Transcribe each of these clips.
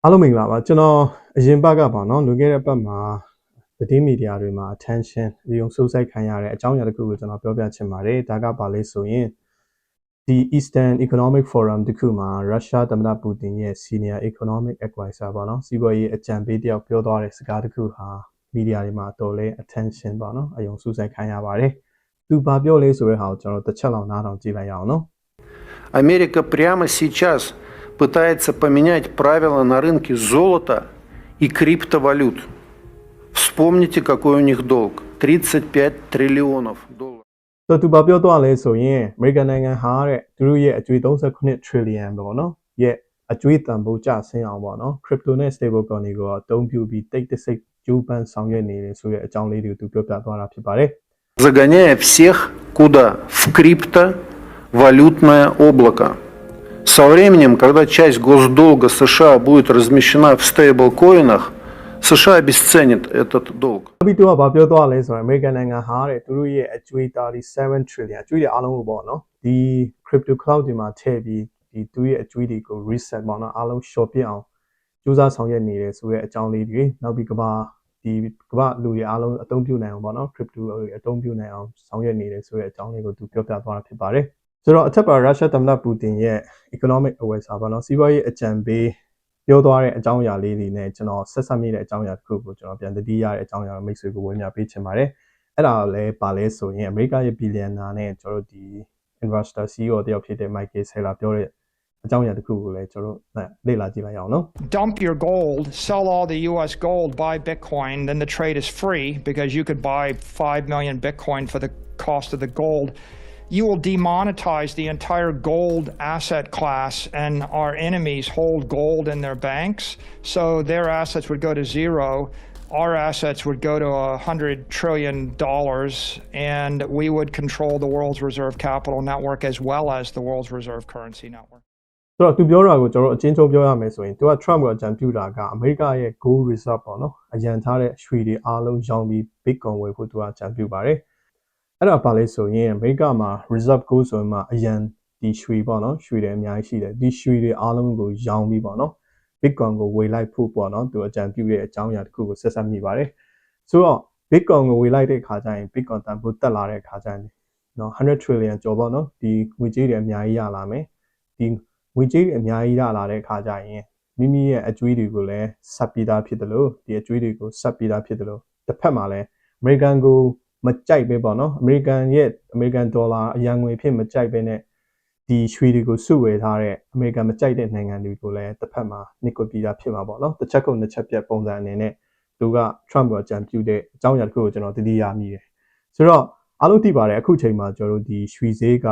အားလုံးမင်္ဂလာပါကျွန်တော်အရင်ဘက်ကပါเนาะလွန်ခဲ့တဲ့ဘက်မှာသတင်းမီဒီယာတွေမှာ attention ဒီုံစိုးစိုက်ခံရတဲ့အကြောင်းအရာတစ်ခုကိုကျွန်တော်ပြောပြချင်ပါတယ်ဒါကပါလဲဆိုရင်ဒီ Eastern Economic Forum တခုမှာရုရှားသမ္မတပူတင်ရဲ့ Senior Economic Advisor ပေါ့နော်စီးပွားရေးအကြံပေးတယောက်ပြောသွားတဲ့စကားတစ်ခုဟာမီဒီယာတွေမှာတော်လဲ attention ပေါ့နော်အယုံစိုးစိုက်ခံရပါတယ်သူဘာပြောလဲဆိုတဲ့ဟာကိုကျွန်တော်တစ်ချက်လောက်နားထောင်ကြည့်လိုက်ရအောင်နော် Америка прямо сейчас пытается поменять правила на рынке золота и криптовалют. Вспомните, какой у них долг. 35 триллионов долларов. သူဘာပြောသွားလဲဆိုရင်အမေရိကန်နိုင်ငံဟာတဲ့သူတို့ရဲ့အကျွေး39 trillion ပေါ့နော်ရဲ့အကျွေးတန်ဖိုးကျဆင်းအောင်ပေါ့နော် crypto နဲ့ stable coin တွေကိုအသုံးပြုပြီးတိတ်တဆိတ်ကျိုးပန်းဆောင်ရွက်နေတယ်ဆိုတဲ့အကြောင်းလေးတွေကိုသူပြောပြသွားတာဖြစ်ပါတယ် Загоняя всех куда? В криптовалютное облако. Со временем, когда часть госдолга США будет размещена в стейблкоинах, США обесценит этот долг. ပြီးတော့ဘာပြောသွားလဲဆိုရင်အမေရိကန်နိုင်ငံဟာတဲ့သူတို့ရဲ့အကျွေး37 trillion အကျွေးတွေအားလုံးကိုပေါ့နော်ဒီ crypto cloud တွေမှာထည့်ပြီးဒီသူရဲ့အကျွေးတွေကို reset ပေါ့နော်အားလုံး short ပြအောင်စူးစမ်းဆောင်ရွက်နေတယ်ဆိုတဲ့အကြောင်းလေးတွေနောက်ပြီးကမ္ဘာလူတွေအားလုံးအသုံးပြုနိုင်အောင်ပေါ့နော် crypto တွေအသုံးပြုနိုင်အောင်ဆောင်ရွက်နေတယ်ဆိုတဲ့အကြောင်းလေးကိုသူပြောပြသွားတာဖြစ်ပါတယ်ဆိုတော့အထက်ပါရုရှားသမ္မတပူတင်ရဲ့ economic advisor ပေါ့နော်စီးပွားရေးအကြံပေးပြောသွားတဲ့အကြောင်းအရာလေးတွေနဲ့ကျွန်တော်ဆက်ဆက်မိတဲ့အကြောင်းအရာတစ်ခုကိုကျွန်တော်ပြန်တတိယတဲ့အကြောင်းအရာမိတ်ဆွေကိုဝေမျှပေးချင်ပါတယ်အဲ့ဒါလည်းပါလဲဆိုရင်အမေရိကရဲ့ဘီလီယံနာနဲ့ကျွန်တော်တို့ဒီ investor CEO တယောက်ဖြစ်တဲ့ Michael Saylor ပြောတဲ့အကြောင်းအရာတစ်ခုကိုလည်းကျွန်တော်လေ့လာကြည့်လိုက်အောင်နော် Dump your gold, sell all the US gold, buy Bitcoin, then the trade is free because you could buy 5 million Bitcoin for the cost of the gold. You will demonetize the entire gold asset class, and our enemies hold gold in their banks, so their assets would go to zero. Our assets would go to $100 trillion, and we would control the world's reserve capital network as well as the world's reserve currency network. ဆိုတော့သူပြောတာကိုကျွန်တော်အချင်းချင်းပြောရမယ်ဆိုရင်သူက Trump ကိုအကြံပြုတာကအမေရိကရဲ့ gold reserve ပေါ့နော်အရန်ထားတဲ့ရွှေတွေအားလုံးရောင်းပြီး Bitcoin ဝယ်ဖို့သူကအကြံပြုပါတယ်အဲ့ဒါပါလဲဆိုရင်အမေရိကမှာ reserve gold ဆိုရင်မှအရန်ဒီရွှေပေါ့နော်ရွှေတွေအများကြီးရှိတယ်ဒီရွှေတွေအားလုံးကိုရောင်းပြီးပေါ့နော် Bitcoin ကိုဝယ်လိုက်ဖို့ပေါ့နော်သူအကြံပြုတဲ့အကြောင်းအရာတစ်ခုကိုဆက်ဆက်မိပါတယ်ဆိုတော့ Bitcoin ကိုဝယ်လိုက်တဲ့အခါကျရင် Bitcoin တန်ဖိုးတက်လာတဲ့အခါကျရင်နော်100 trillion ကျော်ပေါ့နော်ဒီငွေကြေးတွေအများကြီးရလာမယ်ဒီငွေကြေးတွေအများကြီးရလာတဲ့အခါကျရင်မိမိရဲ့အကျွေးတွေကိုလည်းဆက်ပြီးသားဖြစ်တယ်လို့ဒီအကျွေးတွေကိုဆက်ပြီးသားဖြစ်တယ်လို့တစ်ဖက်မှာလည်းအမေရိကန်ကိုမကြိုက်ပဲပေါ့နော်အမေရိကန်ဒေါ်လာအရန်ငွေဖြစ်မကြိုက်ပဲနဲ့ဒီရွှေတွေကိုစုဝေထားတဲ့အမေရိကန်မကြိုက်တဲ့နိုင်ငံတွေကိုလည်းတစ်ဖက်မှာနှိကွပြီးသားဖြစ်မှာပေါ့နော်တစ်ချက်ကုန်တစ်ချက်ပြတ်ပုံစံအနေနဲ့သူက Trump ကိုအကြံပြုတဲ့အကြောင်းအရာတစ်ခုကိုကျွန်တော်တတိယမိတယ်ဆိုတော့အားလုံးသိပါတယ်အခုချိန်မှာကျွန်တော်တို့ဒီရွှေဈေးက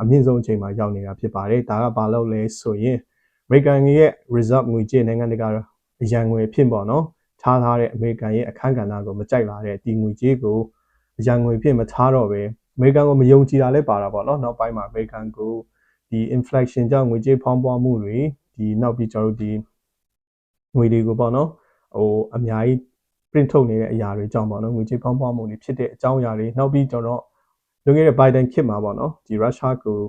အမြင့်ဆုံးအချိန်မှာရောက်နေတာဖြစ်ပါတယ်ဒါကဘာလို့လဲဆိုရင်အမေရိကန်ရဲ့ reserve ငွေကြေးနိုင်ငံတကာအရန်ငွေဖြစ်ပေါ့နော်ထားတဲ့အမေရိကန်ရဲ့အခန်းကဏ္ဍကိုမကြိုက်လာတဲ့ဒီငွေကြေးကိုအရန်ငွေဖြစ်မထားတော့ပဲအမေရိကန်ကိုမယုံကြည်တာလည်းပါတာပေါ့နော်နောက်ပိုင်းမှာအမေရိကန်ကိုဒီ inflation ကြောင့်ငွေကြေးဖောင်းပွားမှုတွေဒီနောက်ပြီးကျွန်တော်တို့ဒီငွေတွေကိုပေါ့နော်အများကြီး print ထုတ်နေတဲ့အရာတွေကြောင့်ပေါ့နော်ငွေကြေးဖောင်းပွားမှုတွေဖြစ်တဲ့အကြောင်းအရာတွေနောက်ပြီးကျွန်တော်လွန်ခဲ့တဲ့ Biden ခေတ်မှာပေါ့နော်ဒီရုရှားကို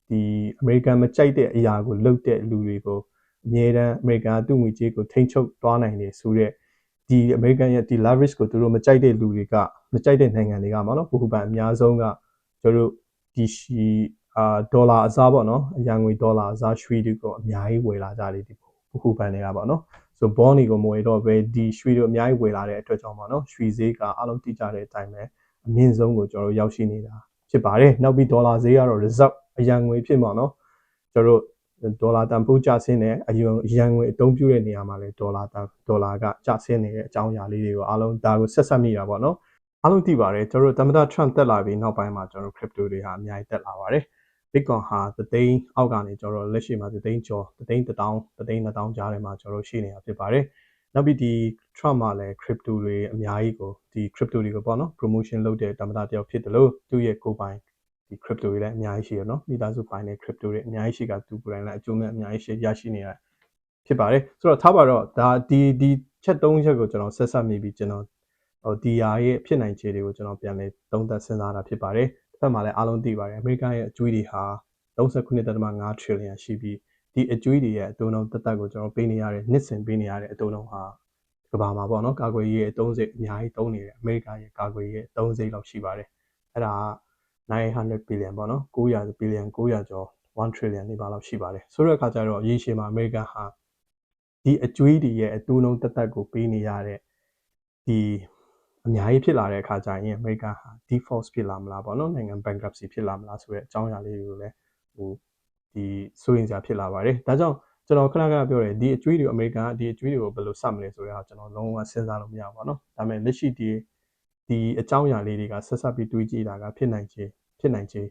ဒီအမေရိကန်မကြိုက်တဲ့အရာကိုလုပ်တဲ့လူတွေကိုအမြဲတမ်းအမေရိကန်သူ့ငွေကြေးကိုထိန်းချုပ်သွားနိုင်တယ်ဆိုတဲ့ဒီအမေရိကန်ရဲ့ဒီ leverage ကိုသူတို့မကြိုက်တဲ့လူတွေကမကြိုက်တဲ့နိုင်ငံတွေကပေါ့နော်ဗဟိုဘဏ်အများဆုံးကကျွန်တော်တို့ဒီဒေါ်လာအစားပေါ့နော်အရန်ငွေဒေါ်လာအစားရွှေတွေကိုအများကြီးဝယ်လာကြတယ်ဒီဗဟိုဘဏ်တွေကပေါ့နော်ဆို bond တွေကိုမဝယ်တော့ပဲဒီရွှေတွေအများကြီးဝယ်လာတဲ့အတွက်ကြောင့်ပေါ့နော်ရွှေဈေးကအလုံးတိကျတဲ့အတိုင်းပဲအမြင့်ဆုံးကိုကျွန်တော်တို့ရောက်ရှိနေတာဖြစ်ပါတယ်နောက်ပြီးဒေါ်လာဈေးကတော့ reserve အရန်ငွေဖြစ်ပေါ့နော်ကျွန်တော်တို့ဒေါ်လာတန်ဖိုးကျဆင်းတဲ့အရန်ငွေအသုံးပြုတဲ့နေရာမှာလည်းဒေါ်လာကကျဆင်းနေတဲ့အကြောင်းအရာလေးတွေကိုအားလုံးဒါကိုဆက်ဆက်မိတာပေါ့နော်အားလုံးသိပါတယ်ကျွန်တော်တို့သမ္မတ Trump တက်လာပြီးနောက်ပိုင်းမှာကျွန်တော်တို့ crypto တွေဟာအများကြီးတက်လာပါတယ် Bitcoin ဟာသသိန်းအောက်ကနေကျွန်တော်လက်ရှိမှာသသိန်းကျော်သသိန်း1000ကြားထဲမှာကျွန်တော်ရှိနေတာဖြစ်ပါတယ်နောက်ပြီးဒီ Trump မှာလည်း crypto တွေအများကြီးကိုဒီ crypto တွေကိုပေါ့နော် promotion လုပ်တဲ့သမ္မတတယောက်ဖြစ်တယ်လို့သူ့ရဲ့ကိုယ်ပိုင်ဒီ crypto တွေလည်းအများကြီးရှိရနော်မိသားစုပိုင်တဲ့ crypto တွေအများကြီးရှိကသူကိုယ်တိုင်လည်းအကျိုးမဲ့အများကြီးရရှိနေတာဖြစ်ပါတယ်ဆိုတော့ထားပါတော့ဒါဒီချက်၃ချက်ကိုကျွန်တော်ဆက်ဆက်မိပြီးကျွန်တော်ဒီဟာရဲ့ဖြစ်နိုင်ခြေတွေကိုကျွန်တော်ပြန်လည်သုံးသပ်စဉ်းစားတာဖြစ်ပါတယ်တစ်ဖက်မှာလည်းအားလုံးသိပါတယ်အမေရိကန်ရဲ့အကျွေးတွေဟာ39.5 trillion ရှိပြီး ဒီအကျွေးတွေရဲ့အတုံးလုံးတက်တက်ကိုကျွန်တော်ပေးနေရတဲ့နှစ်စဉ်ပေးနေရတဲ့အတုံးလုံးဟာကဘာမှာပေါ့နော်ကာကွယ်ရေးရဲ့အသုံးစိတ်အများကြီးသုံးနေတယ်အမေရိကန်ရဲ့ကာကွယ်ရေးရဲ့အသုံးစိတ်လောက်ရှိပါတယ်အဲ့ဒါ900 billion ပေါ့နော်900 billion 900ကျော်1 trillion နေပါလောက်ရှိပါတယ်ဆိုတဲ့အခါကျတော့ရေရှည်မှာအမေရိကန်ဟာဒီအကျွေးတွေရဲ့အတုံးလုံးတက်တက်ကိုပေးနေရတဲ့ဒီအများကြီးဖြစ်လာတဲ့အခါကျရင်အမေရိကန်ဟာ default ဖြစ်လာမလားပေါ့နော်နိုင်ငံ bankruptcy ဖြစ်လာမလားဆိုတဲ့အကြောင်းအရာလေးတွေကိုလည်းဟိုဒီစိုးရင်စရာဖြစ်လာပါတယ်ဒါကြောင့်ကျွန်တော်ခဏပြောတယ်ဒီအကျွေးတွေအမေရိကန်ကဒီအကျွေးတွေကိုဘယ်လိုစမလဲဆိုတော့ကျွန်တော်လုံးဝစဉ်းစားလို့မရပါဘူးเนาะဒါပေမဲ့လက်ရှိဒီအကြောင်းအရာလေးတွေကဆက်ဆက်ပြီးတွေးကြည့်တာကဖြစ်နိုင်ခြေ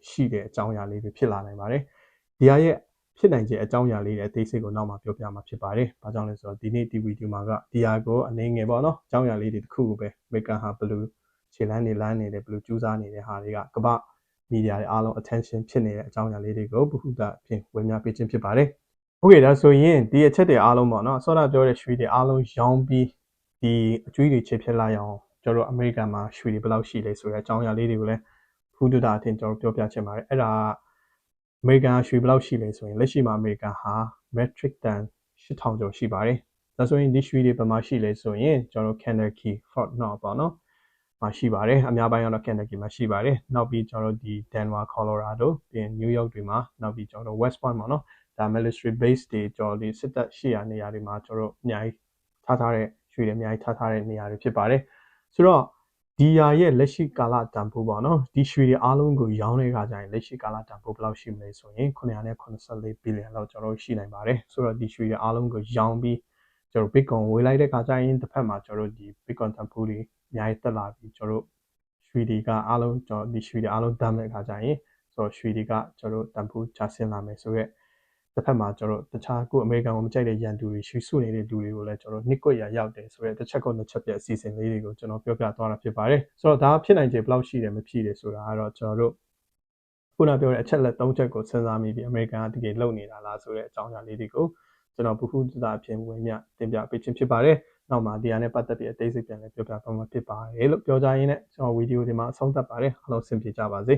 ရှိတဲ့အကြောင်းအရာလေးတွေဖြစ်လာနိုင်ပါတယ်ဒီဟာရဲ့ဖြစ်နိုင်ခြေအကြောင်းအရာလေးတွေအသေးစိတ်ကိုနောက်မှပြောပြမှာဖြစ်ပါတယ်ဘာကြောင့်လဲဆိုတော့ဒီနေ့ဒီဗီဒီယိုမှာကဒီဟာကိုအနေငယ်ပေါ့เนาะအကြောင်းအရာလေးတွေတစ်ခုကိုပဲအမေရိကန်ဟာဘယ်လိုခြေလမ်းနေလမ်းနေတယ်ဘယ်လိုကြိုးစားနေတဲ့ဟာတွေကကမ္ဘာမီဒီယာတွေအားလုံး attention ဖြစ်နေတဲ့အကြောင်းအရာလေးတွေကိုဘုဟုတအဖြစ်ဝင်များပေးခြင်းဖြစ်ပါတယ်။ Okay ဒါဆိုရင်ဒီအချက်တွေအားလုံးပေါ့နော်ဆောတာပြောတဲ့ရွှေတွေအားလုံးရောင်းပြီးဒီအကျွေးတွေချစ်ဖြစ်လာအောင်ကျွန်တော်တို့အမေရိကန်မှာရွှေတွေဘယ်လောက်ရှိလဲဆိုတဲ့အကြောင်းအရာလေးတွေကိုလည်းဘုဟုတအထင်ကျွန်တော်ပြောပြချင်ပါတယ်။အဲ့ဒါအမေရိကန်ရွှေဘယ်လောက်ရှိလဲဆိုရင်လက်ရှိမှာအမေရိကန်ဟာ metric ton 8000ကျော်ရှိပါတယ်။ဒါဆိုရင်ဒီရွှေတွေဘယ်မှာရှိလဲဆိုရင်ကျွန်တော်တို့ Kentucky Fort Knox ပေါ့နော်မှာရှိပါတယ်အများပိုင်းကတော့ Kentucky မှာရှိပါတယ်နောက်ပြီးကျွန်တော်တို့ဒီ Denver Colorado ပြီးရင် New York တွေမှာနောက်ပြီးကျွန်တော်တို့ West Point ပေါ့နော်ဒါ military base တွေကျွန်တော်ဒီစစ်တပ်ရှိရာနေရာတွေမှာကျွန်တော်တို့အများကြီးထားတဲ့ရွှေတွေအများကြီးထားတဲ့နေရာတွေဖြစ်ပါတယ်ဆိုတော့ဒီဟာရဲ့လက်ရှိကာလတန်ဖိုးပေါ့နော်ဒီရွှေတွေအားလုံးကိုရောင်းတဲ့အခါကျရင်လက်ရှိကာလတန်ဖိုးဘယ်လောက်ရှိမလဲဆိုရင်984 billion လောက်ကျွန်တော်တို့ရှိနိုင်ပါတယ်ဆိုတော့ဒီရွှေတွေအားလုံးကိုရောင်းပြီးကျွန်တော် Bitcoin ဝယ်လိုက်တဲ့အခါကျရင်တစ်ဖက်မှာကျွန်တော်တို့ဒီ Bitcoin တန်ဖိုးတွေအများကြီးတက်လာပြီးကျွန်တော်တို့ရွှေတွေကအားလုံးကျွန်တော်ဒီရွှေတွေအားလုံးတမ်းတဲ့အခါကျရင်ဆိုတော့ရွှေတွေကကျွန်တော်တို့တန်ဖိုးကျဆင်းလာမယ်ဆိုရက်တစ်ဖက်မှာကျွန်တော်တို့တခြားကိုအမေရိကန်ကိုမကြိုက်တဲ့ရန်သူတွေရွှေစုနေတဲ့လူတွေကိုလည်းကျွန်တော်နှစ်ကွက်ရရောက်တယ်ဆိုရက်တစ်ချက်နှစ်ချက်ပြအစီအစဉ်လေးတွေကိုကျွန်တော်ပြောပြသွားတာဖြစ်ပါတယ်ဆိုတော့ဒါဖြစ်နိုင်ခြေဘယ်လောက်ရှိတယ်မဖြစ်တယ်ဆိုတာကတော့ကျွန်တော်တို့ခုနပြောတဲ့အချက်လက်၃ချက်ကိုစဉ်းစားမိပြီးအမေရိကန်ကတကယ်လုပ်နေတာလားဆိုတဲ့အကြောင်းအရာလေးတွေကိုကျွန်တော်ဘုဟုတအဖြစ်ဝင်မြတင်ပြပေးခြင်းဖြစ်ပါတယ်နောက်မှာဒီဟာနဲ့ပတ်သက်ပြီးအသေးစိတ်ပြန်လည်းပြောပြသွားမှာဖြစ်ပါတယ်လို့ပြောကြရင်းနဲ့ကျွန်တော်ဗီဒီယိုဒီမှာအဆုံးသတ်ပါတယ်အားလုံးဆင်ပြေကြပါစေ